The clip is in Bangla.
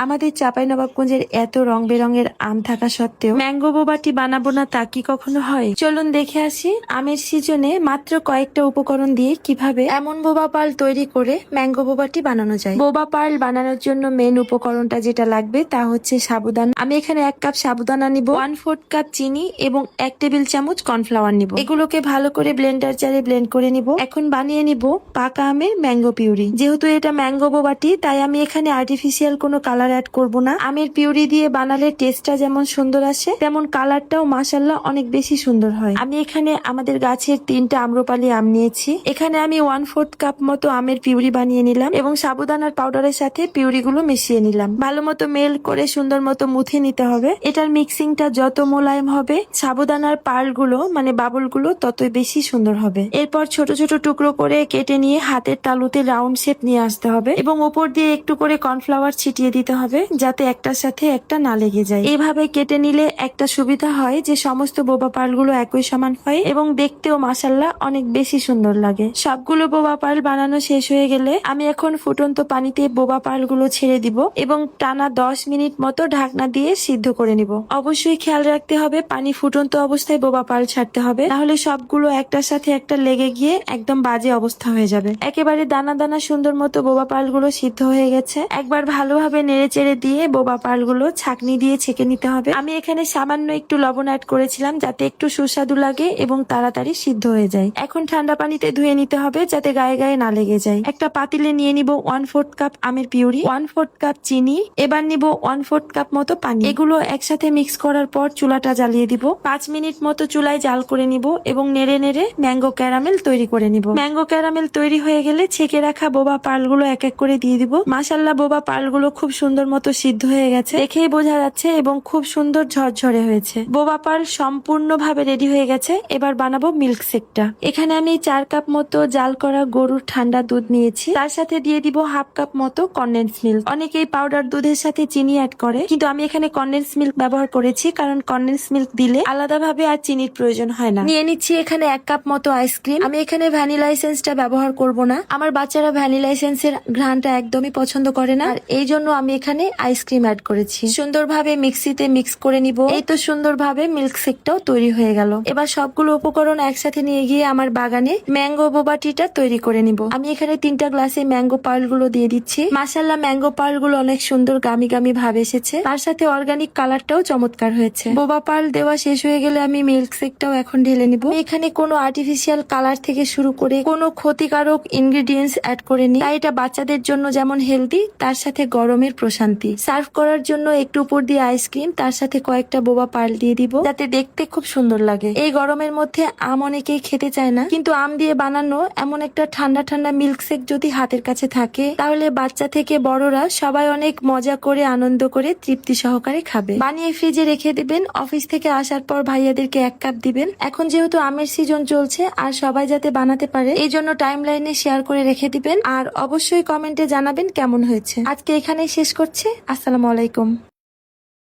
আমাদের চাঁপাইনবাবগঞ্জের এত রং বেরঙের আম থাকা সত্ত্বেও ম্যাঙ্গো বোবাটি বানাবো না তা কি কখনো হয়? চলুন দেখে আসি আমের সিজনে মাত্র কয়েকটা উপকরণ দিয়ে কিভাবে এমন বোবা পার্ল তৈরি করে ম্যাঙ্গো বোবাটি বানানো যায়। বোবা পার্ল বানানোর জন্য মেন উপকরণটা যেটা লাগবে তা হচ্ছে সাবুদানা। আমি এখানে 1 কাপ সাবুদানা নিব, 1/4 কাপ চিনি এবং 1 টেবিল চামচ কর্নফ্লাওয়ার নিব। এগুলোকে ভালো করে ব্লেন্ডার জারে ব্লেন্ড করে নিব। এখন বানিয়ে নিব পাকা আমের ম্যাঙ্গো পিউরি। যেহেতু এটা ম্যাঙ্গো বোবাটি তাই আমি এখানে আর্টিফিশিয়াল কোনো কালার অ্যাড করব না। আমের পিউরি দিয়ে বানালে টেস্টটা যেমন সুন্দর আসে তেমন কালারটাও মাশাআল্লাহ অনেক বেশি সুন্দর হয়। আমি এখানে আমাদের গাছের 3টা আম্রপালি আম নিয়েছি। এখানে আমি 1/4 কাপ মতো আমের পিউরি বানিয়ে নিলাম এবং সাবুদানার পাউডারের সাথে পিউরি গুলো মিশিয়ে নিলাম। ভালো মতো মেল করে সুন্দর মতো মুথে নিতে হবে। এটার মিক্সিংটা যত মোলায়েম হবে সাবুদানার পার্ল গুলো মানে বাবল গুলো ততই বেশি সুন্দর হবে। এরপর ছোট ছোট টুকরো করে কেটে নিয়ে হাতের তালুতে রাউন্ড শেপ নিয়ে আসতে হবে এবং উপর দিয়ে একটু করে কর্নফ্লাওয়ার ছিটিয়ে দিতে হবে যাতে একটার সাথে একটা না লেগে যায়। এইভাবে কেটে নিলে একটা সুবিধা হয় যে সমস্ত বোবা পার্ল গুলো একই সমান হয় এবং দেখতেও মাশাআল্লাহ অনেক বেশি সুন্দর লাগে। সবগুলো বোবা পার্ল বানানো শেষ হয়ে গেলে আমি এখন ফুটন্ত পানিতে বোবা পার্ল গুলো ছেড়ে দিব এবং টানা 10 মিনিট মতো ঢাকনা দিয়ে সিদ্ধ করে নিব। অবশ্যই খেয়াল রাখতে হবে পানি ফুটন্ত অবস্থায় বোবা পার্ল ছাড়তে হবে, তাহলে সবগুলো একটার সাথে একটা লেগে গিয়ে একদম বাজে অবস্থা হয়ে যাবে। একেবারে দানা দানা সুন্দর মতো বোবা পার্ল গুলো সিদ্ধ হয়ে গেছে। একবার ভালোভাবে নেড়ে চেড়ে দিয়ে বোবা পার্ল গুলো ছাঁকনি দিয়ে ছেঁকে নিতে হবে। আমি এখানে সামান্য একটু লবণ অ্যাড করেছিলাম যাতে একটু সুস্বাদু লাগে এবং তাড়াতাড়ি সিদ্ধ হয়ে যায়। এখন ঠান্ডা পানিতে ধুয়ে নিতে হবে যাতে গায়ে গায়ে না লেগে যায়। একটা পাতিলে নিয়ে নিব 1/4 কাপ আমের পিউরি, 1/4 কাপ চিনি, এবার নিব 1/4 কাপ মতো পানি। এগুলো একসাথে মিক্স করার পর চুলাটা জ্বালিয়ে দিব। 5 মিনিট মতো চুলায় জাল করে নিব এবং নেড়ে নেড়ে ম্যাঙ্গো ক্যারামেল তৈরি করে নিব। ম্যাঙ্গো ক্যারামেল তৈরি হয়ে গেলে ছেঁকে রাখা বোবা পার্ল গুলো এক এক করে দিয়ে দিব। মাশাআল্লাহ বোবা পার্ল গুলো খুব সুন্দর মতো সিদ্ধ হয়ে গেছে, দেখেই বোঝা যাচ্ছে এবং খুব সুন্দর ঝরঝরে হয়েছে। বোবা পার্ল সম্পূর্ণভাবে রেডি হয়ে গেছে। এবার বানাবো মিল্ক শেকটা। এখানে আমি 4 কাপ মতো জাল করা গরুর ঠান্ডা দুধ নিয়েছি, তার সাথে দিয়ে দিব 1/2 কাপ মতো কনডেন্স মিল্ক। অনেকেই পাউডার দুধের সাথে চিনি অ্যাড করে, কিন্তু আমি এখানে কনডেন্স মিল্ক ব্যবহার করেছি কারণ কনডেন্স মিল্ক দিলে আলাদাভাবে আর চিনির প্রয়োজন হয় না। নিয়ে নিচ্ছি এখানে 1 কাপ মতো আইসক্রিম। আমি এখানে ভ্যানিলা এসেন্সটা ব্যবহার করব না, আমার বাচ্চারা ভ্যানিলা এসেন্সের ঘ্রাণটা একদমই পছন্দ করে না, আর এই জন্য আমি এখানে আইসক্রিম অ্যাড করেছি। সুন্দরভাবে মিক্সিতে মিক্স করে নিব। এই তো সুন্দরভাবে মিল্ক শেকটাও তৈরি হয়ে গেল। এবার সবগুলো উপকরণ একসাথে নিয়ে গিয়ে আমার বাগানে ম্যাঙ্গো বোবাটিটা তৈরি করে নিব। আমি এখানে 3টা গ্লাসে ম্যাঙ্গো পার্ল গুলো দিয়ে দিচ্ছি। মাশাআল্লাহ ম্যাঙ্গো পার্ল গুলো অনেক সুন্দর গামি গামি ভাব এসেছে, তার সাথে অর্গানিক কালারটাও চমৎকার হয়েছে। বোবা পার্ল দেওয়া শেষ হয়ে গেলে আমি মিল্ক শেকটাও এখন ঢেলে নিব। এখানে কোনো আর্টিফিশিয়াল কালার থেকে শুরু করে কোনো ক্ষতিকারক ইনগ্রেডিয়েন্টস অ্যাড করিনি, তাই এটা বাচ্চাদের জন্য যেমন হেলদি তার সাথে গরমের প্রশান্তি। সার্ভ করার জন্য একটু উপর দিয়ে আইসক্রিম, তার সাথে কয়েকটা বোবা পার্ল দিয়ে দিব যাতে দেখতে খুব সুন্দর লাগে। এই গরমের মধ্যে আম অনেকেই খেতে চায় না, কিন্তু আম দিয়ে বানানো এমন একটা ঠান্ডা ঠান্ডা মিল্ক শেক যদি হাতের কাছে থাকে তাহলে বাচ্চা থেকে বড়রা সবাই অনেক মজা করে আনন্দ করে তৃপ্তি সহকারে খাবে। বানিয়ে ফ্রিজে রেখে দিবেন, অফিস থেকে আসার পর ভাইয়াদেরকে 1 কাপ দিবেন। এখন যেহেতু আমের সিজন চলছে আর সবাই যাতে বানাতে পারে এই জন্য টাইম লাইনে শেয়ার করে রেখে দিবেন আর অবশ্যই কমেন্টে জানাবেন কেমন হয়েছে। আজকে এখানেই শেষ করছি। আসসালামু আলাইকুম।